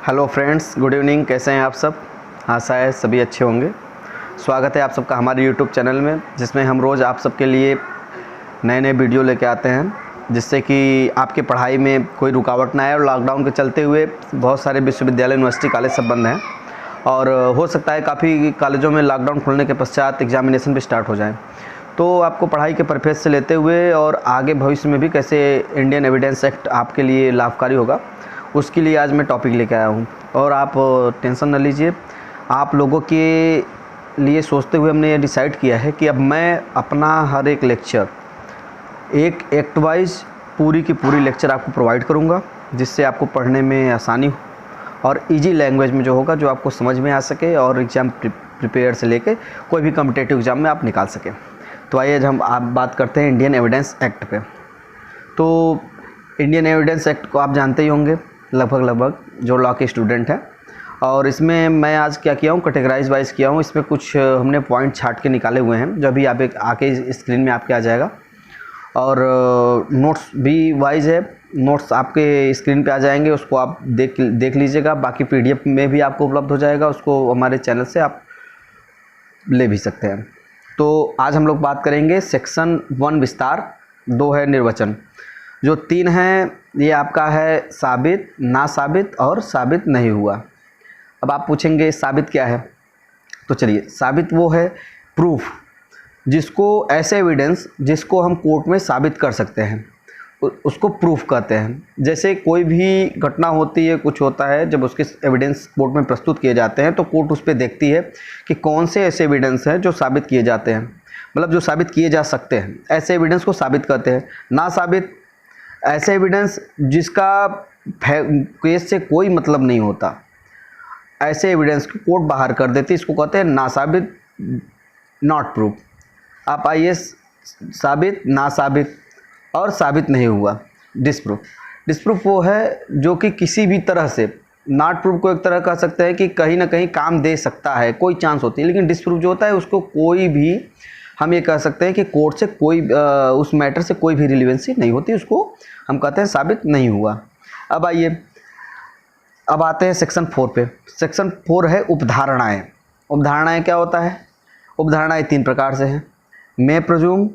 Hello friends, good evening. कैसे हैं आप सब? आशा है सभी अच्छे होंगे। स्वागत है आप सबका हमारे यूट्यूब चैनल में, जिसमें हम रोज़ आप सबके लिए नए नए वीडियो लेके आते हैं, जिससे कि आपकी पढ़ाई में कोई रुकावट ना आए। और लॉकडाउन के चलते हुए बहुत सारे विश्वविद्यालय, यूनिवर्सिटी, कॉलेज सब बंद हैं और हो सकता है काफ़ी कॉलेजों में लॉकडाउन खुलने के पश्चात एग्जामिनेशन भी स्टार्ट हो जाए। तो आपको पढ़ाई के पर्पज़ से लेते हुए और आगे भविष्य में भी कैसे इंडियन एविडेंस एक्ट आपके लिए लाभकारी होगा, उसके लिए आज मैं टॉपिक लेके आया हूँ। और आप टेंशन न लीजिए, आप लोगों के लिए सोचते हुए हमने ये डिसाइड किया है कि अब मैं अपना हर एक लेक्चर एक एक्ट वाइज पूरी की पूरी लेक्चर आपको प्रोवाइड करूँगा, जिससे आपको पढ़ने में आसानी हो और इजी लैंग्वेज में जो होगा, जो आपको समझ में आ सके और एग्ज़ाम प्रिपेयर से लेके कोई भी कॉम्पिटिटिव एग्ज़ाम में आप निकाल सकें। तो आइए आज हम आप बात करते हैं इंडियन एविडेंस एक्ट पे। तो इंडियन एविडेंस एक्ट को आप जानते ही होंगे लगभग जो लॉ के स्टूडेंट हैं। और इसमें मैं आज क्या किया हूँ, कैटेगराइज वाइज किया हूँ। इसमें कुछ हमने पॉइंट छाट के निकाले हुए हैं, जो अभी आप आके स्क्रीन में आपके आ जाएगा। और नोट्स भी वाइज है, नोट्स आपके स्क्रीन पे आ जाएंगे, उसको आप देख लीजिएगा। बाकी पीडीएफ में भी आपको उपलब्ध हो जाएगा, उसको हमारे चैनल से आप ले भी सकते हैं। तो आज हम लोग बात करेंगे सेक्शन 1 विस्तार, 2 है निर्वचन, जो 3 हैं ये आपका है साबित, ना साबित और साबित नहीं हुआ। अब आप पूछेंगे साबित क्या है, तो चलिए, साबित वो है प्रूफ, जिसको ऐसे एविडेंस जिसको हम कोर्ट में साबित कर सकते हैं, उसको प्रूफ कहते हैं। जैसे कोई भी घटना होती है, कुछ होता है, जब उसके एविडेंस कोर्ट में प्रस्तुत किए जाते हैं तो कोर्ट उस पर देखती है कि कौन से ऐसे एविडेंस हैं जो साबित किए जाते हैं, मतलब जो साबित किए जा सकते हैं, ऐसे एविडेंस को साबित कहते हैं। ना साबित ऐसे एविडेंस जिसका केस से कोई मतलब नहीं होता, ऐसे एविडेंस को कोर्ट बाहर कर देती है, इसको कहते हैं ना साबित, नॉट प्रूफ। आप आइए, साबित, ना साबित और साबित नहीं हुआ, डिसप्रूफ। डिसप्रूफ वो है जो कि किसी भी तरह से, नॉट प्रूफ को एक तरह कह सकते हैं कि कहीं ना कहीं काम दे सकता है, कोई चांस होती है, लेकिन डिसप्रूफ जो होता है उसको कोई भी, हम ये कह सकते हैं कि कोर्ट से कोई उस मैटर से कोई भी रिलेवेंसी नहीं होती, उसको हम कहते हैं साबित नहीं हुआ। अब आइए, अब आते हैं सेक्शन 4 पे। सेक्शन 4 है उपधारणाएं। उपधारणाएं क्या होता है? उपधारणाएं 3 प्रकार से हैं, मे प्रज्यूम,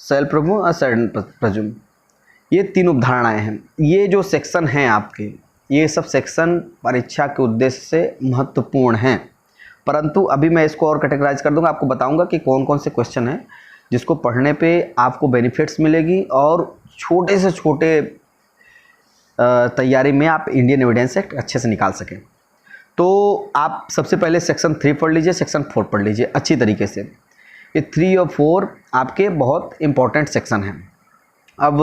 सेल प्रज्यूम और सर्टेन प्रज्यूम। ये 3 उपधारणाएं हैं। ये जो सेक्शन हैं आपके, ये सब सेक्शन परीक्षा के उद्देश्य से महत्वपूर्ण हैं, परंतु अभी मैं इसको और कैटेगराइज कर दूंगा, आपको बताऊंगा कि कौन कौन से क्वेश्चन हैं जिसको पढ़ने पे आपको बेनिफिट्स मिलेगी और छोटे से छोटे तैयारी में आप इंडियन एविडेंस एक्ट अच्छे से निकाल सकें। तो आप सबसे पहले सेक्शन 3 पढ़ लीजिए, सेक्शन 4 पढ़ लीजिए अच्छी तरीके से। ये 3 और 4 आपके बहुत इम्पोर्टेंट सेक्शन हैं। अब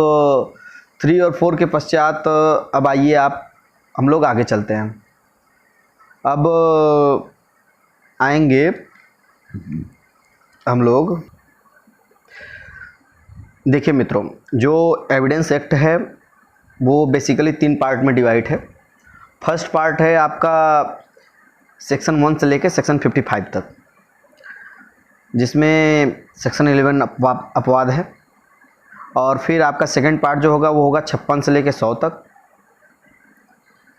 3 और 4 के पश्चात अब आइए आप, हम लोग आगे चलते हैं। अब आएंगे हम लोग, देखिए मित्रों, जो एविडेंस एक्ट है वो बेसिकली 3 पार्ट में डिवाइड है। फर्स्ट पार्ट है आपका सेक्शन 1 से लेकर सेक्शन 55 तक, जिसमें सेक्शन 11 अपवाद है। और फिर आपका सेकंड पार्ट जो होगा वो होगा 56 से लेकर 100 तक,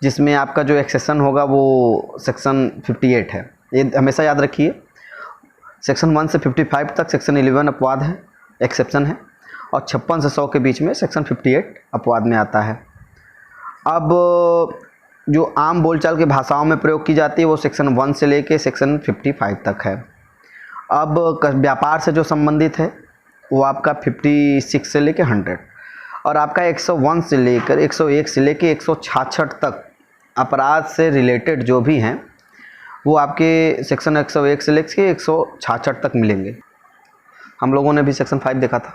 जिसमें आपका जो एक्सेप्शन होगा वो सेक्शन 58 है। ये हमेशा याद रखिए, सेक्शन 1 से 55 तक सेक्शन 11 अपवाद है, एक्सेप्शन है, और 56 से 100 के बीच में सेक्शन 58 अपवाद में आता है। अब जो आम बोलचाल की भाषाओं में प्रयोग की जाती है वो सेक्शन 1 से लेके सेक्शन 55 तक है। अब व्यापार से जो संबंधित है वो आपका 56 से लेके 100, और आपका 101 से लेकर 101 से लेके 166 तक अपराध से रिलेटेड जो भी हैं वो आपके सेक्शन 101 से लेके 166 तक मिलेंगे। हम लोगों ने भी सेक्शन 5 देखा था।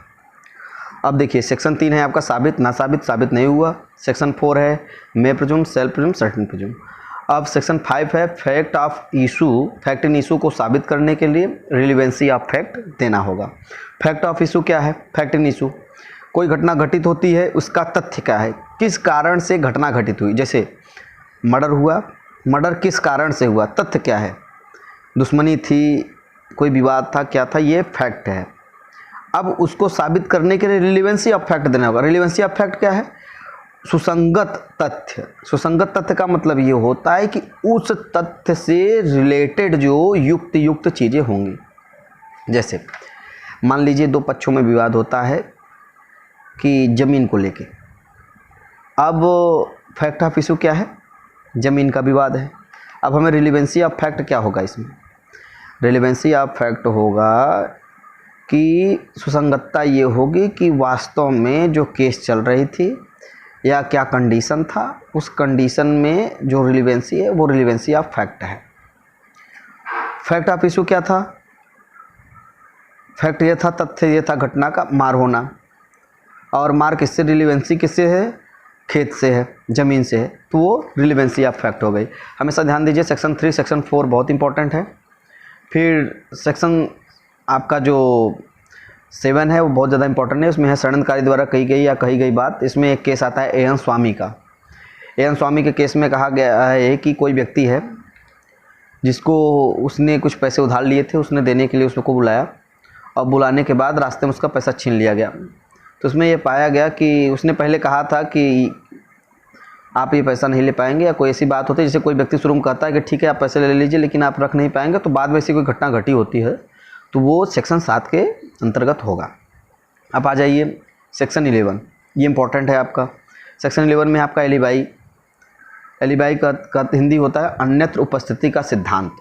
अब देखिए, सेक्शन 3 है आपका साबित, ना साबित, साबित नहीं हुआ। सेक्शन 4 है may presume, shall presume, certain presume. अब सेक्शन 5 है fact of issue. Fact in issue को साबित करने के लिए रिलेवेंसी ऑफ फैक्ट देना होगा। फैक्ट ऑफ इशू क्या है? फैक्ट इन इशू, कोई घटना घटित होती है, उसका तथ्य क्या है, किस कारण से घटना घटित हुई। जैसे मर्डर हुआ, मर्डर किस कारण से हुआ, तथ्य क्या है, दुश्मनी थी, कोई विवाद था, क्या था, ये फैक्ट है। अब उसको साबित करने के लिए रिलेवेंसी ऑफ फैक्ट देना होगा। रिलेवेंसी ऑफ फैक्ट क्या है? सुसंगत तथ्य। सुसंगत तथ्य का मतलब ये होता है कि उस तथ्य से रिलेटेड जो युक्त चीज़ें होंगी। जैसे मान लीजिए दो पक्षों में विवाद होता है कि ज़मीन को लेके। अब फैक्ट ऑफ इशू क्या है? ज़मीन का विवाद है। अब हमें रिलेवेंसी ऑफ फैक्ट क्या होगा इसमें? रिलेवेंसी ऑफ फैक्ट होगा कि सुसंगतता ये होगी कि वास्तव में जो केस चल रही थी या क्या कंडीशन था, उस कंडीशन में जो रिलेवेंसी है वो रिलेवेंसी ऑफ फैक्ट है। फैक्ट ऑफ इशू क्या था? फैक्ट ये था, तथ्य ये था घटना का मार होना। और मार किससे, रिलेवेंसी किससे है? खेत से है, ज़मीन से है, तो वो रिलेवेंसी ऑफ फैक्ट हो गई। हमेशा ध्यान दीजिए सेक्शन 3 सेक्शन 4 बहुत इंपॉर्टेंट है। फिर सेक्शन आपका जो 7 है वो बहुत ज़्यादा इंपॉर्टेंट है। उसमें है षड्यंत्रकारी द्वारा कही गई या कही गई बात। इसमें एक केस आता है एएन स्वामी का। एएन स्वामी के केस में कहा गया है कि कोई व्यक्ति है जिसको उसने कुछ पैसे उधार लिए थे, उसने देने के लिए उसको बुलाया और बुलाने के बाद रास्ते में उसका पैसा छीन लिया गया। तो उसमें ये पाया गया कि उसने पहले कहा था कि आप ये पैसा नहीं ले पाएंगे, या कोई ऐसी बात होती है जैसे कोई व्यक्ति शुरू में कहता है कि ठीक है आप पैसे ले लीजिए लेकिन आप रख नहीं पाएंगे, तो बाद में ऐसी कोई घटना घटी होती है तो वो सेक्शन 7 के अंतर्गत होगा। अब आ जाइए सेक्शन 11, ये इंपॉर्टेंट है आपका। सेक्शन 11 में आपका एलिबाई। एलिबाई का हिंदी होता है अन्यत्र उपस्थिति का सिद्धांत।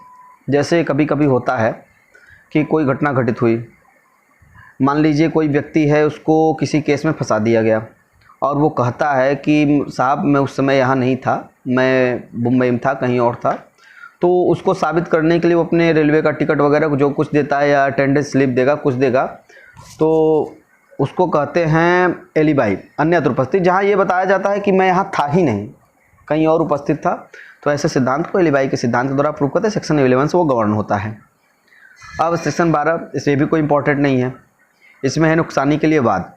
जैसे कभी कभी होता है कि कोई घटना घटित हुई, मान लीजिए कोई व्यक्ति है उसको किसी केस में फंसा दिया गया और वो कहता है कि साहब मैं उस समय यहाँ नहीं था, मैं मुंबई में था, कहीं और था। तो उसको साबित करने के लिए वो अपने रेलवे का टिकट वगैरह जो कुछ देता है या अटेंडेंस स्लिप देगा, कुछ देगा, तो उसको कहते हैं एलिबाई, अन्यत्र उपस्थित, जहाँ ये बताया जाता है कि मैं यहाँ था ही नहीं, कहीं और उपस्थित था। तो ऐसे सिद्धांत को एलिबाई के सिद्धांत के द्वारा प्रूव करते हैं। सेक्शन 11 से वो गवर्न होता है। अब सेक्शन 12, इसे भी कोई इंपॉर्टेंट नहीं है। इसमें है नुकसानी के लिए वाद।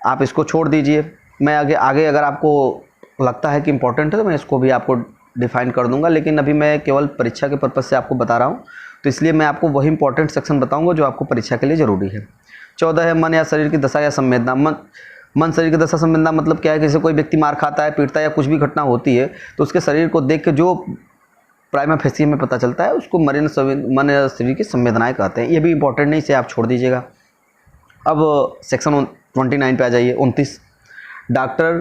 आप इसको छोड़ दीजिए, मैं आगे अगर आपको लगता है कि इम्पोर्टेंट है तो मैं इसको भी आपको डिफाइन कर दूंगा, लेकिन अभी मैं केवल परीक्षा के पर्पज़ से आपको बता रहा हूँ, तो इसलिए मैं आपको वही इंपॉर्टेंट सेक्शन बताऊंगा जो आपको परीक्षा के लिए ज़रूरी है। 14 है मन या शरीर की दशा या संवेदना। मन शरीर की दशा संवेदना मतलब क्या है? जैसे कोई व्यक्ति मार खाता है, पीटता है या कुछ भी घटना होती है तो उसके शरीर को देख के जो प्राइमा फेसी में पता चलता है उसको मन या शरीर की संवेदनाएँ कहते हैं। ये भी इंपॉर्टेंट नहीं, इसे आप छोड़ दीजिएगा। अब सेक्शन 29 पे आ जाइए। 29, डॉक्टर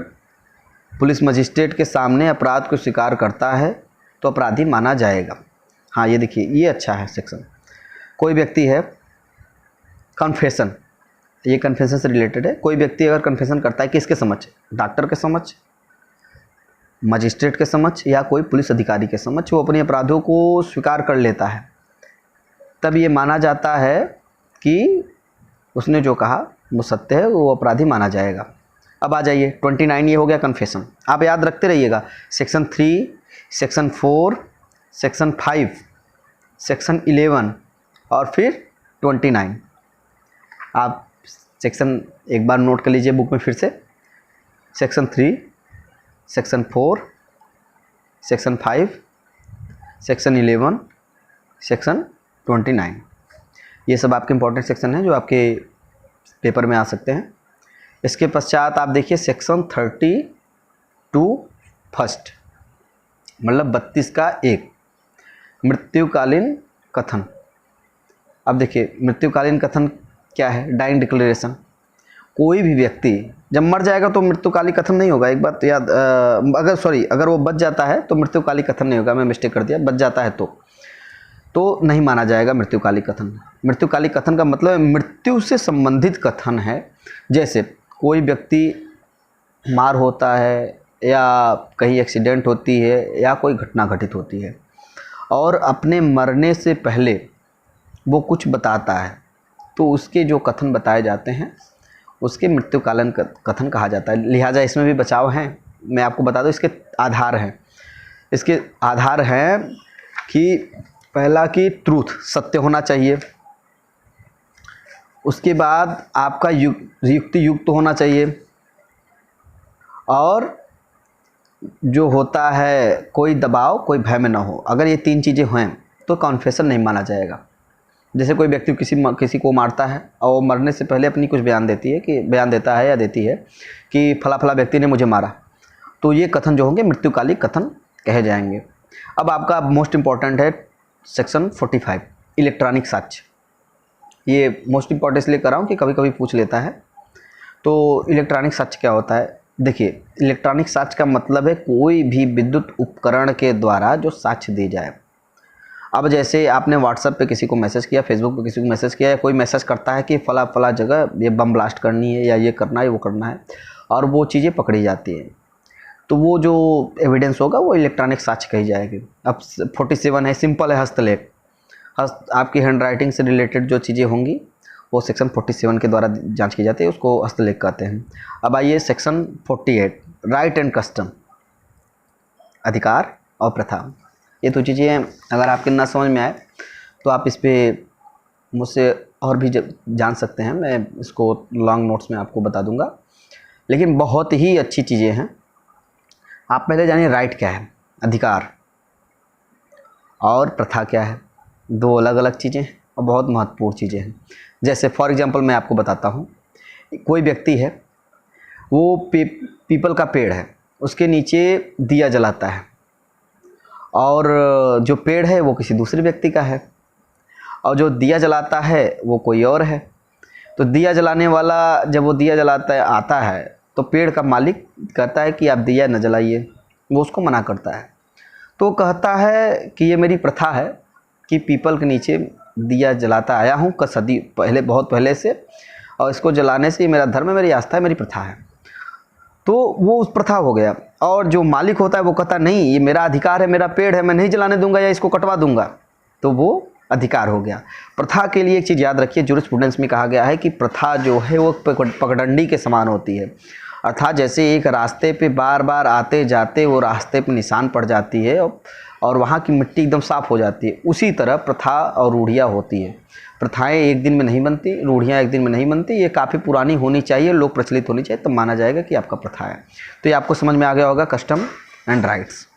पुलिस मजिस्ट्रेट के सामने अपराध को स्वीकार करता है तो अपराधी माना जाएगा। हाँ ये देखिए, ये अच्छा है सेक्शन। कोई व्यक्ति है कन्फेशन, ये कन्फेशन से रिलेटेड है। कोई व्यक्ति अगर कन्फेशन करता है किसके समक्ष? डॉक्टर के समक्ष, मजिस्ट्रेट के समक्ष या कोई पुलिस अधिकारी के समक्ष, वो अपने अपराधों को स्वीकार कर लेता है, तब ये माना जाता है कि उसने जो कहा वो सत्य है, वो अपराधी माना जाएगा। अब आ जाइए 29, ये हो गया कन्फेशन। आप याद रखते रहिएगा, सेक्शन 3, सेक्शन 4, सेक्शन 5, सेक्शन 11 और फिर 29। आप सेक्शन एक बार नोट कर लीजिए बुक में फिर से। Section 3, section 4, section 5, section 11, section 29, ये सब आपके इंपॉर्टेंट सेक्शन हैं जो आपके पेपर में आ सकते हैं। इसके पश्चात आप देखिए सेक्शन 32 फर्स्ट, मतलब 32 का 1, मृत्युकालीन कथन। अब देखिए मृत्युकालीन कथन क्या है? Dying declaration. कोई भी व्यक्ति जब मर जाएगा तो मृत्युकालीन कथन नहीं होगा। एक बात याद, अगर वो बच जाता है तो मृत्युकालीन कथन नहीं होगा, मैं मिस्टेक कर दिया, बच जाता है तो नहीं माना जाएगा मृत्युकालीन कथन। मृत्युकालीन कथन का मतलब मृत्यु से संबंधित कथन है। जैसे कोई व्यक्ति मार होता है या कहीं एक्सीडेंट होती है या कोई घटना घटित होती है और अपने मरने से पहले वो कुछ बताता है, तो उसके जो कथन बताए जाते हैं उसके मृत्युकालीन कथन कहा जाता है। लिहाजा इसमें भी बचाव हैं, मैं आपको बता दूं। इसके आधार हैं, इसके आधार हैं कि पहला कि ट्रूथ, सत्य होना चाहिए। उसके बाद आपका युक्त होना चाहिए, और जो होता है कोई दबाव, कोई भय में ना हो। अगर ये 3 चीज़ें हैं तो कॉन्फेशन नहीं माना जाएगा। जैसे कोई व्यक्ति किसी को मारता है और वो मरने से पहले अपनी कुछ बयान देता है या देती है कि फला फला व्यक्ति ने मुझे मारा, तो ये कथन जो होंगे मृत्युकालिक कथन कहे जाएंगे। अब आपका मोस्ट इम्पॉर्टेंट है सेक्शन 45 इलेक्ट्रॉनिक साक्ष्य। ये मोस्ट इम्पॉर्टेंट इसलिए कर रहा हूँ कि कभी कभी पूछ लेता है। तो इलेक्ट्रॉनिक साक्ष्य क्या होता है? देखिए, इलेक्ट्रॉनिक साक्ष्य का मतलब है कोई भी विद्युत उपकरण के द्वारा जो साक्ष्य दी जाए। अब जैसे आपने व्हाट्सएप पे किसी को मैसेज किया, फेसबुक पे किसी को मैसेज किया, या कोई मैसेज करता है कि फला फला जगह ये बम ब्लास्ट करनी है या ये करना है वो करना है, और वो चीज़ें पकड़ी जाती हैं, तो वो जो एविडेंस होगा वो इलेक्ट्रॉनिक साक्ष्य कही जाएगी। अब 47 है, सिंपल है, हस्तलेख। आपकी हैंड राइटिंग से रिलेटेड जो चीज़ें होंगी वो सेक्शन 47 के द्वारा जांच की जाती है, उसको हस्तलेख कहते हैं। अब आइए सेक्शन 48 राइट एंड कस्टम, अधिकार और प्रथा। ये तो चीज़ें अगर आपके ना समझ में आए तो आप इस पर मुझसे और भी जान सकते हैं, मैं इसको लॉन्ग नोट्स में आपको बता दूंगा, लेकिन बहुत ही अच्छी चीज़ें हैं। आप पहले जानिए राइट क्या है, अधिकार, और प्रथा क्या है। दो अलग अलग चीज़ें हैं और बहुत महत्वपूर्ण चीज़ें हैं। जैसे फॉर एग्जांपल मैं आपको बताता हूँ, कोई व्यक्ति है, वो पीपल का पेड़ है, उसके नीचे दिया जलाता है, और जो पेड़ है वो किसी दूसरे व्यक्ति का है, और जो दिया जलाता है वो कोई और है। तो दिया जलाने वाला जब वो दिया जलाता है आता है तो पेड़ का मालिक कहता है कि आप दिया न जलाइए, वो उसको मना करता है। तो कहता है कि ये मेरी प्रथा है कि पीपल के नीचे दिया जलाता आया हूँ सदी पहले, बहुत पहले से, और इसको जलाने से ये मेरा धर्म है, मेरी आस्था है, मेरी प्रथा है। तो वो उस प्रथा हो गया। और जो मालिक होता है वो कहता नहीं, ये मेरा अधिकार है, मेरा पेड़ है, मैं नहीं जलाने दूंगा या इसको कटवा दूंगा, तो वो अधिकार हो गया। प्रथा के लिए एक चीज़ याद रखिए, जूरिस्प्रूडेंस में कहा गया है कि प्रथा जो है वो पगडंडी के समान होती है। अर्थात जैसे एक रास्ते पे बार बार आते जाते वो रास्ते पे निशान पड़ जाती है और वहाँ की मिट्टी एकदम साफ़ हो जाती है, उसी तरह प्रथा और रूढ़ियाँ होती है। प्रथाएं एक दिन में नहीं बनती, रूढ़ियाँ एक दिन में नहीं बनती, ये काफ़ी पुरानी होनी चाहिए, लोक प्रचलित होनी चाहिए, तब माना जाएगा कि आपका प्रथा है। तो ये आपको समझ में आ गया होगा कस्टम एंड राइट्स।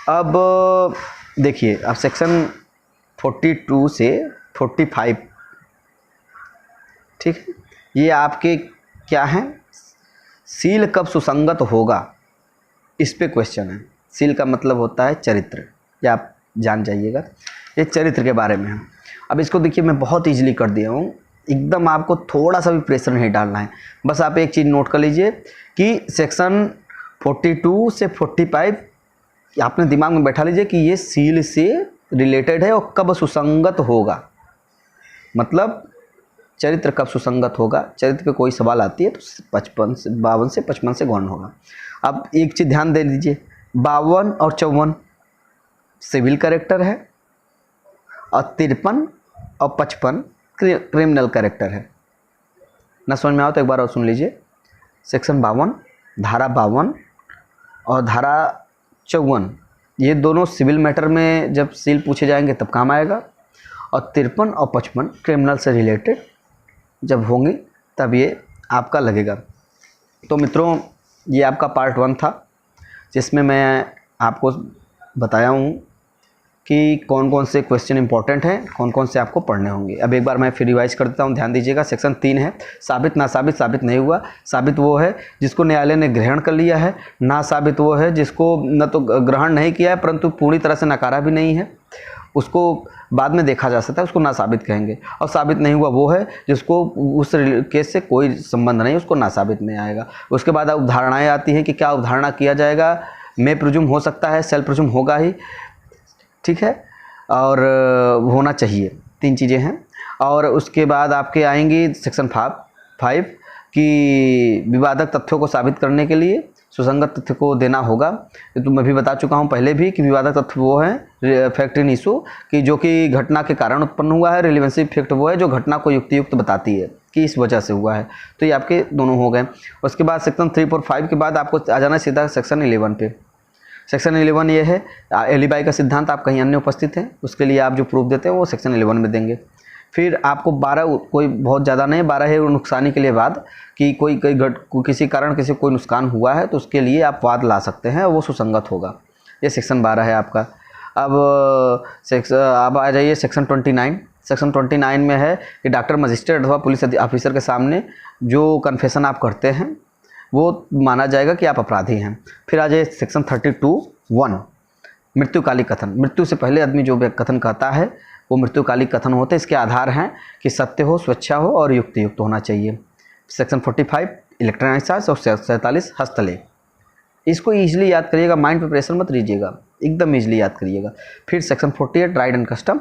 अब देखिए, अब सेक्शन 42 से 45, ठीक है, ये आपके क्या हैं, सील कब सुसंगत होगा, इस पे क्वेश्चन है। सील का मतलब होता है चरित्र, या आप जान जाइएगा, ये चरित्र के बारे में है। अब इसको देखिए, मैं बहुत ईजिली कर दिया हूँ, एकदम आपको थोड़ा सा भी प्रेशर नहीं डालना है। बस आप एक चीज़ नोट कर लीजिए कि सेक्शन 42 से 45 आपने दिमाग में बैठा लीजिए कि ये सील से रिलेटेड है और कब सुसंगत होगा, मतलब चरित्र कब सुसंगत होगा। चरित्र पे कोई सवाल आती है तो 52 से 55 से गौण होगा। अब एक चीज़ ध्यान दे लीजिए, 52 और 54 सिविल कैरेक्टर है, और 53 और 55 क्रिमिनल कैरेक्टर है। ना समझ में आओ तो एक बार और सुन लीजिए, सेक्शन 52, धारा 52 और धारा 54, ये दोनों सिविल मैटर में जब सील पूछे जाएंगे तब काम आएगा, और 53 और 55 क्रिमिनल से रिलेटेड जब होंगी तब ये आपका लगेगा। तो मित्रों, ये आपका पार्ट 1 था, जिसमें मैं आपको बताया हूँ कि कौन कौन से क्वेश्चन इंपॉर्टेंट हैं, कौन कौन से आपको पढ़ने होंगे। अब एक बार मैं फिर रिवाइज कर देता हूँ, ध्यान दीजिएगा। सेक्शन 3 है साबित ना साबित। साबित नहीं हुआ, साबित वो है जिसको न्यायालय ने ग्रहण कर लिया है, ना साबित वो है जिसको न तो ग्रहण नहीं किया है परंतु पूरी तरह से नकारा भी नहीं है, उसको बाद में देखा जा सकता है, उसको ना साबित कहेंगे। और साबित नहीं हुआ वो है जिसको उस केस से कोई संबंध नहीं, उसको ना साबित में आएगा। उसके बाद अवधारणाएँ आती हैं कि क्या अवधारणा किया जाएगा, मे प्रिज्यूम हो सकता है, सेल्फ प्रिज्यूम होगा ही, ठीक है, और होना चाहिए, 3 चीज़ें हैं। और उसके बाद आपके आएंगी सेक्शन 5 कि विवादक तथ्यों को साबित करने के लिए सुसंगत तथ्य को देना होगा। तो मैं भी बता चुका हूँ पहले भी कि विवादक तथ्य वो है फैक्ट इन इशू, कि जो कि घटना के कारण उत्पन्न हुआ है। रिलेवेंसी फैक्ट वो है जो घटना को युक्तियुक्त बताती है कि इस वजह से हुआ है। तो ये आपके दोनों हो गए। उसके बाद सेक्शन 3 और 5 के बाद आपको आ जाना सीधा सेक्शन 11 पे। सेक्शन 11 ये है एलिबाई का सिद्धांत, आप कहीं अन्य उपस्थित हैं, उसके लिए आप जो प्रूफ देते हैं वो सेक्शन 11 में देंगे। फिर आपको 12, कोई बहुत ज़्यादा नहीं, 12 है नुकसानी के लिए वाद, कि किसी कारण किसी कोई नुकसान हुआ है तो उसके लिए आप वाद ला सकते हैं, वो सुसंगत होगा। ये सेक्शन 12 है आपका। अब आ जाइए सेक्शन 29। सेक्शन 29 में है कि डॉक्टर, मजिस्ट्रेट अथवा पुलिस ऑफिसर के सामने जो कन्फेशन आप करते हैं वो माना जाएगा कि आप अपराधी हैं। फिर आ जाइए सेक्शन 32(1), मृत्युकालिक कथन। मृत्यु से पहले आदमी जो कथन कहता है वो मृत्युकालिक कथन होते हैं। इसके आधार हैं कि सत्य हो, स्वेच्छा हो और युक्तियुक्त होना चाहिए। सेक्शन 45 इलेक्ट्रॉनिक चार्ज और 47 हस्तलेख। इसको ईजिली याद करिएगा, माइंड पे प्रेशर मत लीजिएगा, एकदम ईजिली याद करिएगा। फिर सेक्शन 48 राइट एंड कस्टम।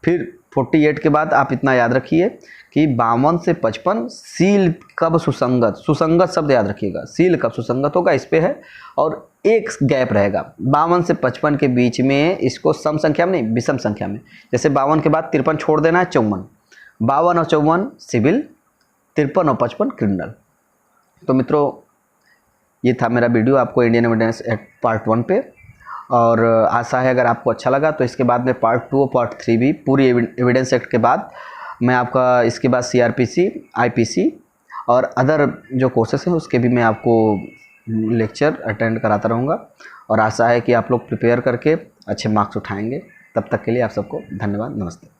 फिर 48 के बाद आप इतना याद रखिए कि 52 से 55 सील कब सुसंगत, सुसंगत शब्द याद रखिएगा, सील कब सुसंगत होगा इस पे है, और एक गैप रहेगा 52 से 55 के बीच में। इसको सम संख्या में नहीं, विषम संख्या में। जैसे 52 के बाद 53 छोड़ देना है, 54। 52 और 54 सिविल, 53 और 55 क्रिमिनल। तो मित्रों, ये था मेरा वीडियो आपको इंडियन एविडेंस एक्ट पार्ट 1 पे, और आशा है अगर आपको अच्छा लगा तो इसके बाद में पार्ट 2 और पार्ट 3 भी, पूरी एविडेंस एक्ट के बाद मैं आपका इसके बाद CRPC, IPC और अदर जो कोर्सेस हैं उसके भी मैं आपको लेक्चर अटेंड कराता रहूँगा। और आशा है कि आप लोग प्रिपेयर करके अच्छे मार्क्स उठाएंगे। तब तक के लिए आप सबको धन्यवाद, नमस्ते।